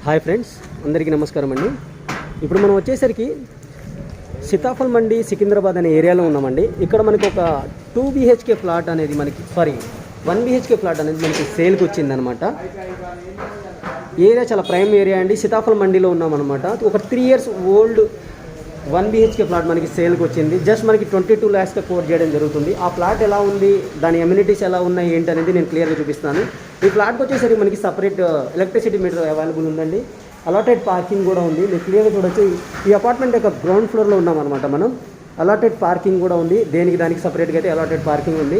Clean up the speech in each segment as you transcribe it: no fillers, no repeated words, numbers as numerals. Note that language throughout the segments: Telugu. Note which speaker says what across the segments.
Speaker 1: హాయ్ ఫ్రెండ్స్, అందరికీ నమస్కారం అండి. ఇప్పుడు మనం వచ్చేసరికి సీతాఫల్ మండి సికింద్రాబాద్ అనే ఏరియాలో ఉన్నామండి. ఇక్కడ మనకి ఒక 2 BHK ఫ్లాట్ అనేది 1 BHK ఫ్లాట్ అనేది మనకి సేల్కి వచ్చిందనమాట. ఏరియా చాలా ప్రైమ్ ఏరియా అండి. సీతాఫల్ మండిలో ఉన్నామన్నమాట. ఒక 3 years ఓల్డ్ 1 BHK ఫ్లాట్ మనకి సేల్కి వచ్చింది. జస్ట్ మనకి 22 lakhsగా కోట్ చేయడం జరుగుతుంది. ఆ ఫ్లాట్ ఎలా ఉంది, దాని ఎమ్యూనిటీస్ ఎలా ఉన్నాయి ఏంటి అనేది నేను క్లియర్గా చూపిస్తాను. ఈ ఫ్లాట్కి వచ్చేసరికి మనకి సపరేట్ ఎలక్ట్రిసిటీ మీటర్ అవైలబుల్ ఉందండి. అలాటెడ్ పార్కింగ్ కూడా ఉంది. మీరు క్లియర్గా చూడొచ్చు. ఈ అపార్ట్మెంట్ యొక్క గ్రౌండ్ ఫ్లోర్లో ఉన్నామన్నమాట మనం. అలాటెడ్ పార్కింగ్ కూడా ఉంది. దానికి సపరేట్గా అయితే అలాటెడ్ పార్కింగ్ ఉంది.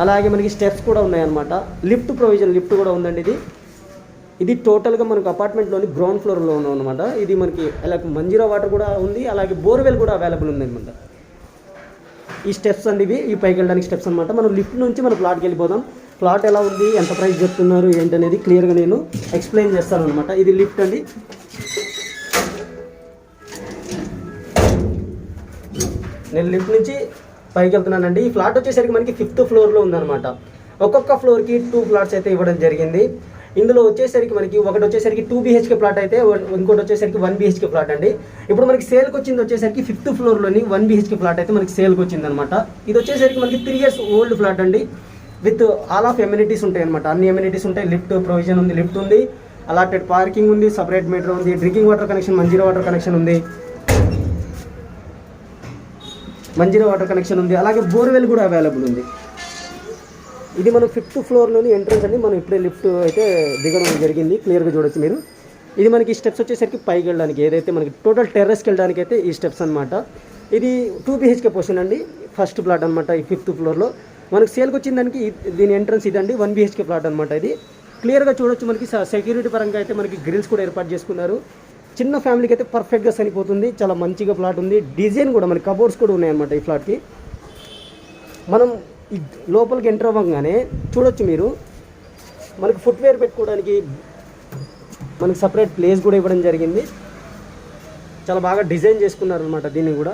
Speaker 1: అలాగే మనకి స్టెప్స్ కూడా ఉన్నాయన్నమాట. లిఫ్ట్ లిఫ్ట్ కూడా ఉందండి. ఇది టోటల్గా మనకు అపార్ట్మెంట్లోని గ్రౌండ్ ఫ్లోర్లో ఉన్నాం అనమాట. ఇది మనకి అలాగే మంజీరా వాటర్ కూడా ఉంది. అలాగే బోర్వెల్ కూడా అవైలబుల్ ఉందన్నమాట. ఈ స్టెప్స్ అండి ఇవి. ఈ పైకి వెళ్ళడానికి స్టెప్స్ అనమాట. మనం లిఫ్ట్ నుంచి మన ప్లాట్కి వెళ్ళిపోదాం. ప్లాట్ ఎలా ఉంది, ఎంత ప్రైస్ చెప్తున్నారు ఏంటనేది క్లియర్గా నేను ఎక్స్ప్లెయిన్ చేస్తాను అనమాట. ఇది లిఫ్ట్ అండి. నేను లిఫ్ట్ నుంచి పైకి వెళ్తున్నానండి. ఈ ఫ్లాట్ వచ్చేసరికి మనకి 5th floorలో ఉందన్నమాట. ఒక్కొక్క ఫ్లోర్కి 2 ఫ్లాట్స్ అయితే ఇవ్వడం జరిగింది. ఇందులో వచ్చేసరికి మనకి ఒకటి వచ్చేసరికి 2 BHK ఫ్లాట్ అయితే, ఇంకోటి వచ్చేసరికి 1 BHK ఫ్లాట్ అండి. ఇప్పుడు మనకి సేల్కి వచ్చింది వచ్చేసరికి 5th floorలోని 1 BHK ఫ్లాట్ అయితే మనకి సేల్కి వచ్చింది అనమాట. ఇది వచ్చేసరికి మనకి 3 years ఓల్డ్ ఫ్లాట్ అండి. విత్ ఆల్ ఆఫ్ ఎమ్యూనిటీస్ ఉంటాయి అనమాట. అన్ని ఎమ్యూనిటీస్ ఉంటాయి. లిఫ్ట్ ప్రొవిజన్ ఉంది, లిఫ్ట్ ఉంది, అలాటెడ్ పార్కింగ్ ఉంది, సపరేట్ మీటర్ ఉంది, drinking water connection, Manjira water connection ఉంది, అలాగే బోర్వెల్ కూడా అవైలబుల్ ఉంది. ఇది మనం 5th floorలోని ఎంట్రన్స్ అండి. మనం ఇప్పుడే లిఫ్ట్ అయితే దిగడం జరిగింది. క్లియర్గా చూడొచ్చు మీరు. ఇది మనకి స్టెప్స్ వచ్చేసరికి పైకి వెళ్ళడానికి, ఏదైతే మనకి టోటల్ టెర్రస్కి వెళ్ళడానికి అయితే ఈ స్టెప్స్ అనమాట. ఇది 2 BHK పోర్షన్ అండి. ఫస్ట్ ప్లాట్ అనమాట. ఈ 5th floorలో మనకి సేల్కి వచ్చిన దానికి దీని ఎంట్రన్స్ ఇదండి. 1 BHK ఫ్లాట్ అనమాట. ఇది క్లియర్గా చూడొచ్చు. మనకి సెక్యూరిటీ పరంగా అయితే మనకి గ్రిల్స్ కూడా ఏర్పాటు చేసుకున్నారు. చిన్న ఫ్యామిలీకి అయితే పర్ఫెక్ట్గా సరిపోతుంది. చాలా మంచిగా ఫ్లాట్ ఉంది. డిజైన్ కూడా మనకి కబోర్డ్స్ కూడా ఉన్నాయన్నమాట ఈ ఫ్లాట్కి. మనం లోపలికి ఎంటర్ అవ్వగానే చూడొచ్చు మీరు, మనకి ఫుట్వేర్ పెట్టుకోవడానికి మనకి సపరేట్ ప్లేస్ కూడా ఇవ్వడం జరిగింది. చాలా బాగా డిజైన్ చేసుకున్నారు అనమాట దీన్ని కూడా.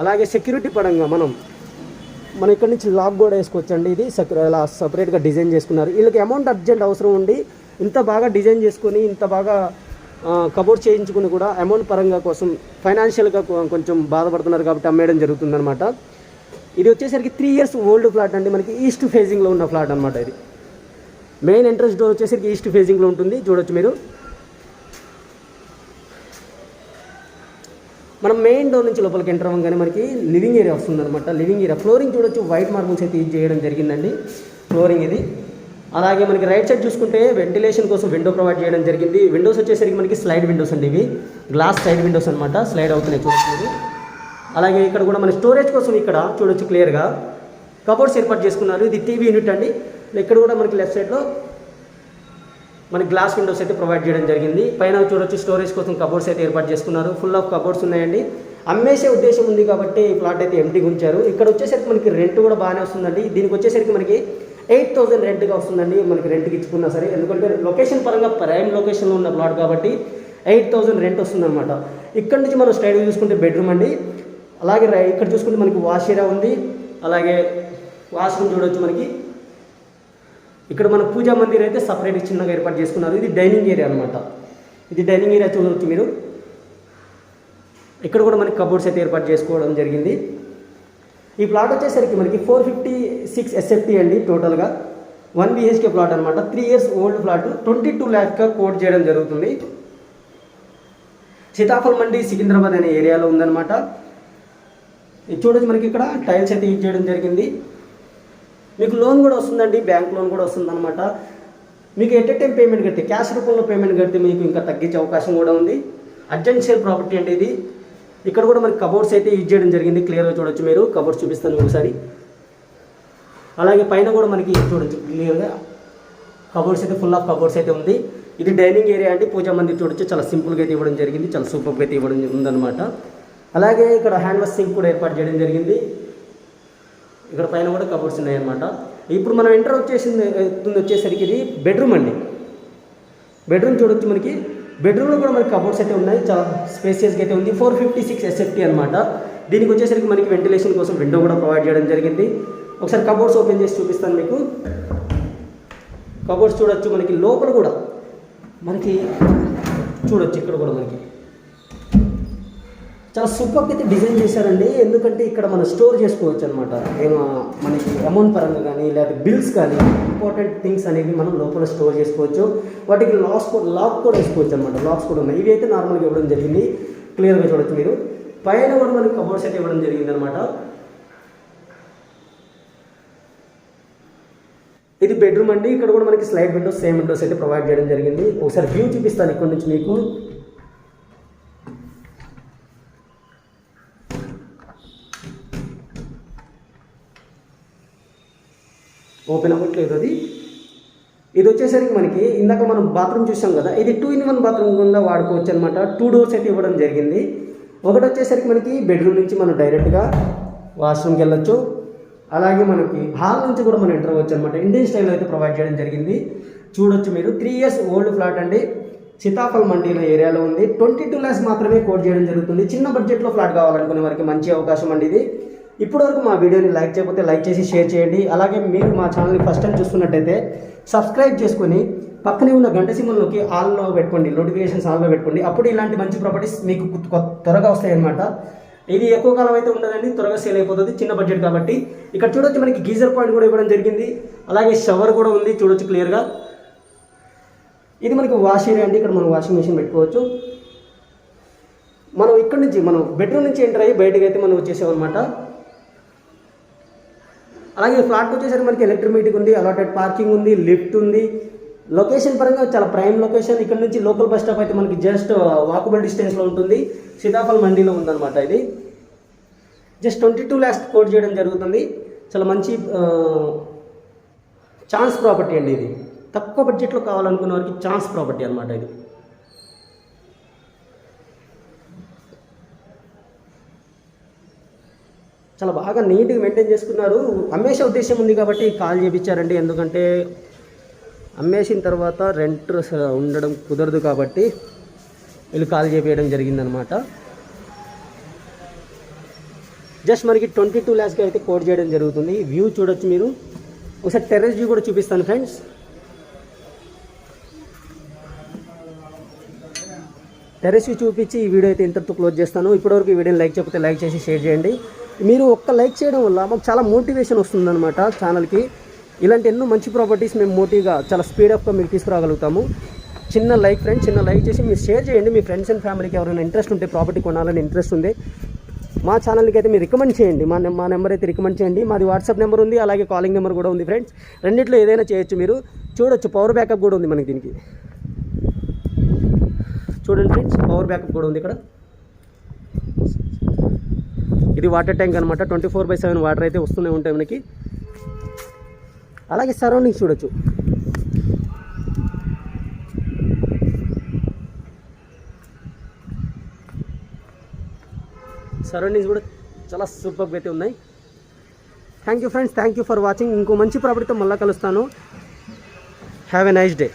Speaker 1: అలాగే సెక్యూరిటీ పరంగా మనం ఇక్కడ నుంచి లాక్ కూడా వేసుకోవచ్చండి. ఇది ఇలా సపరేట్గా డిజైన్ చేసుకున్నారు. వీళ్ళకి అమౌంట్ అర్జెంట్ అవసరం ఉండి ఇంత బాగా డిజైన్ చేసుకొని, ఇంత బాగా కబోర్డ్ చేయించుకుని కూడా అమౌంట్ పరంగా కోసం ఫైనాన్షియల్గా కొంచెం బాధపడుతున్నారు కాబట్టి అమ్మేయడం జరుగుతుందన్నమాట. ఇది వచ్చేసరికి 3 years ఓల్డ్ ఫ్లాట్ అండి. మనకి ఈస్ట్ ఫేజింగ్లో ఉన్న ఫ్లాట్ అనమాట. ఇది మెయిన్ ఎంట్రన్స్ డోర్ వచ్చేసరికి ఈస్ట్ ఫేజింగ్లో ఉంటుంది. చూడొచ్చు మీరు. మనం మెయిన్ డోర్ నుంచి లోపలికి ఎంటర్ అవ్వగానే మనకి లివింగ్ ఏరియా వస్తుందన్నమాట. లివింగ్ ఏరియా ఫ్లోరింగ్ చూడొచ్చు. వైట్ మార్బుల్స్ అయితే యూజ్ చేయడం జరిగిందండి ఫ్లోరింగ్ ఇది. అలాగే మనకి రైట్ సైడ్ చూసుకుంటే వెంటిలేషన్ కోసం విండో ప్రొవైడ్ చేయడం జరిగింది. విండోస్ వచ్చేసరికి మనకి స్లైడ్ విండోస్ అండి. ఇవి గ్లాస్ సైడ్ విండోస్ అనమాట. స్లైడ్ అవుతున్నాయి చూడొచ్చు. అలాగే ఇక్కడ కూడా మన స్టోరేజ్ కోసం ఇక్కడ చూడొచ్చు క్లియర్గా కబోర్డ్స్ ఏర్పాటు చేసుకున్నారు. ఇది టీవీ యూనిట్ అండి. ఇక్కడ కూడా మనకి లెఫ్ట్ సైడ్లో మనకి గ్లాస్ విండోస్ అయితే ప్రొవైడ్ చేయడం జరిగింది. పైన చూడొచ్చు స్టోరేజ్ కోసం కబోర్డ్స్ అయితే ఏర్పాటు చేసుకున్నారు. ఫుల్ ఆఫ్ కబోర్డ్స్ ఉన్నాయండి. అమ్మేసే ఉద్దేశం ఉంది కాబట్టి ఈ ఫ్లాట్ అయితే ఎంటీగా ఉంచారు. ఇక్కడ వచ్చేసరికి మనకి రెంట్ కూడా బాగానే వస్తుందండి. దీనికి వచ్చేసరికి మనకి 8,000 రెంట్గా వస్తుందండి. మనకి రెంట్కి ఇచ్చుకున్నా సరే, ఎందుకంటే లొకేషన్ పరంగా ప్రైమ్ లొకేషన్లో ఉన్న ప్లాట్ కాబట్టి 8,000 రెంట్ వస్తుందన్నమాట. ఇక్కడ నుంచి మనం స్ట్రైట్గా చూసుకుంటే బెడ్రూమ్ అండి. అలాగే ఇక్కడ చూసుకుంటే మనకి వాష్ ఏరియా ఉంది. అలాగే వాష్రూమ్ చూడవచ్చు. మనకి ఇక్కడ మన పూజా మందిర్ అయితే సపరేట్ చిన్నగా ఏర్పాటు చేసుకున్నారు. ఇది డైనింగ్ ఏరియా అనమాట. ఇది డైనింగ్ ఏరియా చూడవచ్చు మీరు. ఇక్కడ కూడా మనకి కబోర్డ్స్ అయితే ఏర్పాటు చేసుకోవడం జరిగింది. ఈ ప్లాట్ వచ్చేసరికి మనకి 456 SFT అండి. టోటల్గా 1 BHK ప్లాట్ అనమాట. 3 years ఓల్డ్ ఫ్లాట్. 22 lakhsగా కోట్ చేయడం జరుగుతుంది. సీతాఫల్ మండి సికింద్రాబాద్ అనే ఏరియాలో ఉందన్నమాట. ఇది చూడొచ్చు. మనకి ఇక్కడ టైల్స్ అయితే యూజ్ చేయడం జరిగింది. మీకు లోన్ కూడా వస్తుందండి. బ్యాంక్ లోన్ కూడా వస్తుందన్నమాట. మీకు ఎట్ టైం పేమెంట్ కడితే, క్యాష్ రూపంలో పేమెంట్ కడితే మీకు ఇంకా తగ్గించే అవకాశం కూడా ఉంది. అర్జెంట్ సేల్ ప్రాపర్టీ అండి ఇది. ఇక్కడ కూడా మనకి కబోర్డ్స్ అయితే యూజ్ చేయడం జరిగింది. క్లియర్గా చూడొచ్చు మీరు. కబోర్డ్స్ చూపిస్తాను ఒకసారి. అలాగే పైన కూడా మనకి చూడొచ్చు క్లియర్గా కబోర్డ్స్ అయితే ఫుల్ ఆఫ్ కబోర్డ్స్ అయితే ఉంది. ఇది డైనింగ్ ఏరియా అండి. పూజా మందిర్ చూడొచ్చు. చాలా సింపుల్గా అయితే ఇవ్వడం జరిగింది. చాలా సూపర్గా అయితే ఇవ్వడం ఉందన్నమాట. అలాగే ఇక్కడ హ్యాండ్ వాష్ సింక్ కూడా ఏర్పాటు చేయడం జరిగింది. ఇక్కడ పైన కూడా కబోర్డ్స్ ఉన్నాయన్నమాట. ఇప్పుడు మనం ఎంటర్ వచ్చేసరికి ఇది బెడ్రూమ్ అండి. బెడ్రూమ్ చూడొచ్చు. మనకి బెడ్రూమ్లో కూడా మనకి కబోర్డ్స్ అయితే ఉన్నాయి. చాలా స్పేసియస్గా అయితే ఉంది. 456 SFT అనమాట. దీనికి వచ్చేసరికి మనకి వెంటిలేషన్ కోసం విండో కూడా ప్రొవైడ్ చేయడం జరిగింది. ఒకసారి కబోర్డ్స్ ఓపెన్ చేసి చూపిస్తాను మీకు. కబోర్డ్స్ చూడొచ్చు. మనకి లోపల కూడా మనకి చూడొచ్చు ఇక్కడ కూడా మనకి చాలా సూపర్గా అయితే డిజైన్ చేశారండి. ఎందుకంటే ఇక్కడ మనం స్టోర్ చేసుకోవచ్చు అనమాట. ఏమో మనకి అమౌంట్ పరంగా కానీ లేదా బిల్స్ కానీ ఇంపార్టెంట్ థింగ్స్ అనేవి మనం లోపల స్టోర్ చేసుకోవచ్చు. వాటికి లాక్ కూడా వేసుకోవచ్చు అనమాట. లాక్స్ కూడా ఉన్నాయి. ఇవి అయితే నార్మల్గా ఇవ్వడం జరిగింది, క్లియర్గా చూడొచ్చు మీరు. పైన కూడా మనకి కబోర్డ్స్ అయితే ఇవ్వడం జరిగింది అనమాట. ఇది బెడ్రూమ్ అండి. ఇక్కడ కూడా మనకి స్లైడ్ విండోస్, సేమ్ విండోస్ అయితే ప్రొవైడ్ చేయడం జరిగింది. ఒకసారి వ్యూ చూపిస్తాను ఇక్కడ నుంచి మీకు. ఓపెన్ అవ్వట్లేదు అది. ఇది వచ్చేసరికి మనకి ఇందాక మనం బాత్రూమ్ చూసాం కదా, ఇది 2-in-1 బాత్రూమ్ కూడా వాడుకోవచ్చు అనమాట. 2 doors అయితే ఇవ్వడం జరిగింది. ఒకటి వచ్చేసరికి మనకి బెడ్రూమ్ నుంచి మనం డైరెక్ట్గా వాష్రూమ్కి వెళ్ళొచ్చు. అలాగే మనకి హాల్ నుంచి కూడా మనం ఎంటర్ అవ్వచ్చు అనమాట. ఇండియన్ స్టైల్లో అయితే ప్రొవైడ్ చేయడం జరిగింది. చూడొచ్చు మీరు. 3 years ఓల్డ్ ఫ్లాట్ అండి. సీతాఫల్ మండీల ఏరియాలో ఉంది. 22 lakhs మాత్రమే కోట్ చేయడం జరుగుతుంది. చిన్న బడ్జెట్లో ఫ్లాట్ కావాలనుకునే వారికి మంచి అవకాశం అండి ఇది. ఇప్పటివరకు మా వీడియోని లైక్ చేయకపోతే లైక్ చేసి షేర్ చేయండి. అలాగే మీరు మా ఛానల్ని ఫస్ట్ టైం చూస్తున్నట్టయితే సబ్స్క్రైబ్ చేసుకొని పక్కనే ఉన్న గంట సింబల్లోకి ఆల్లో పెట్టుకోండి, నోటిఫికేషన్స్ ఆల్లో పెట్టుకోండి. అప్పుడు ఇలాంటి మంచి ప్రాపర్టీస్ మీకు త్వరగా వస్తాయి అన్నమాట. ఇది ఎక్కువ కాలం అయితే ఉండదండి, త్వరగా సేల్ అయిపోతుంది, చిన్న బడ్జెట్ కాబట్టి. ఇక్కడ చూడొచ్చు మనకి గీజర్ పాయింట్ కూడా ఇవ్వడం జరిగింది. అలాగే షవర్ కూడా ఉంది, చూడొచ్చు క్లియర్గా. ఇది మనకి వాష్ ఏరియా అండి. ఇక్కడ మనం వాషింగ్ మెషిన్ పెట్టుకోవచ్చు. మనం ఇక్కడ నుంచి మనం బెడ్రూమ్ నుంచి ఎంటర్ అయ్యి బయటకు అయితే మనం వచ్చేసామన్నమాట. అలాగే ఫ్లాట్ వచ్చేసరికి మనకి ఎలక్ట్రిక్ మీటర్ ఉంది, అలాటెడ్ పార్కింగ్ ఉంది, లిఫ్ట్ ఉంది. లొకేషన్ పరంగా చాలా ప్రైమ్ లొకేషన్. ఇక్కడ నుంచి లోకల్ బస్ స్టాప్ అయితే మనకి జస్ట్ వాకబుల్ డిస్టెన్స్లో ఉంటుంది. సీతాఫల్ మండీలో ఉందన్నమాట. ఇది జస్ట్ 22 lakhs కోట్ చేయడం జరుగుతుంది. చాలా మంచి ఛాన్స్ ప్రాపర్టీ అండి ఇది. తక్కువ బడ్జెట్లో కావాలనుకున్న వారికి ఛాన్స్ ప్రాపర్టీ అనమాట ఇది. చాలా బాగా నీట్గా మెయింటైన్ చేసుకున్నారు. అమ్మేసే ఉద్దేశం ఉంది కాబట్టి కాల్ చేయించారండి. ఎందుకంటే అమ్మేసిన తర్వాత రెంట్ ఉండడం కుదరదు కాబట్టి వీళ్ళు కాల్ చేయించడం జరిగిందనమాట. జస్ట్ మనకి 22 lakhsకి అయితే కోట్ చేయడం జరుగుతుంది. వ్యూ చూడొచ్చు మీరు. ఒకసారి టెర్రస్ వ్యూ కూడా చూపిస్తాను ఫ్రెండ్స్. టెర్రస్ వ్యూ చూపించి ఈ వీడియో అయితే ఇంతటితో క్లోజ్ చేస్తాను. ఇప్పటివరకు ఈ వీడియోని లైక్ చేయకపోతే లైక్ చేసి షేర్ చేయండి. మీరు ఒక్క లైక్ చేయడం వల్ల మాకు చాలా మోటివేషన్ వస్తుందన్నమాట ఛానల్కి. ఇలాంటి ఎన్నో మంచి ప్రాపర్టీస్ మేము మోటివ్గా చాలా స్పీడప్గా మీకు తీసుకురాగలుగుతాము. చిన్న లైక్ ఫ్రెండ్స్, చిన్న లైక్ చేసి మీరు షేర్ చేయండి. మీ ఫ్రెండ్స్ అండ్ ఫ్యామిలీకి ఎవరైనా ఇంట్రెస్ట్ ఉంటే, ప్రాపర్టీ కొనాలని ఇంట్రెస్ట్ ఉంది, మా ఛానల్కి అయితే మీరు రికమెండ్ చేయండి. మా నెంబర్ అయితే రికమెండ్ చేయండి. మాది వాట్సాప్ నెంబర్ ఉంది, అలాగే కాలింగ్ నెంబర్ కూడా ఉంది ఫ్రెండ్స్. రెండిట్లో ఏదైనా చేయొచ్చు. మీరు చూడొచ్చు పవర్ బ్యాకప్ కూడా ఉంది మనకి దీనికి. చూడండి ఫ్రెండ్స్, పవర్ బ్యాకప్ కూడా ఉంది ఇక్కడ. ఇది వాటర్ ట్యాంక్ అనమాట. 24/7 వాటర్ అయితే వస్తూనే ఉంటాయి మనకి. అలాగే సరౌండింగ్స్ చూడొచ్చు. సరౌండింగ్స్ కూడా చాలా సూపర్గా అయితే ఉన్నాయి. Thank you friends, thank you for watching. ఇంకో మంచి ప్రాపర్టీతో మళ్ళీ కలుస్తాను. Have a nice day.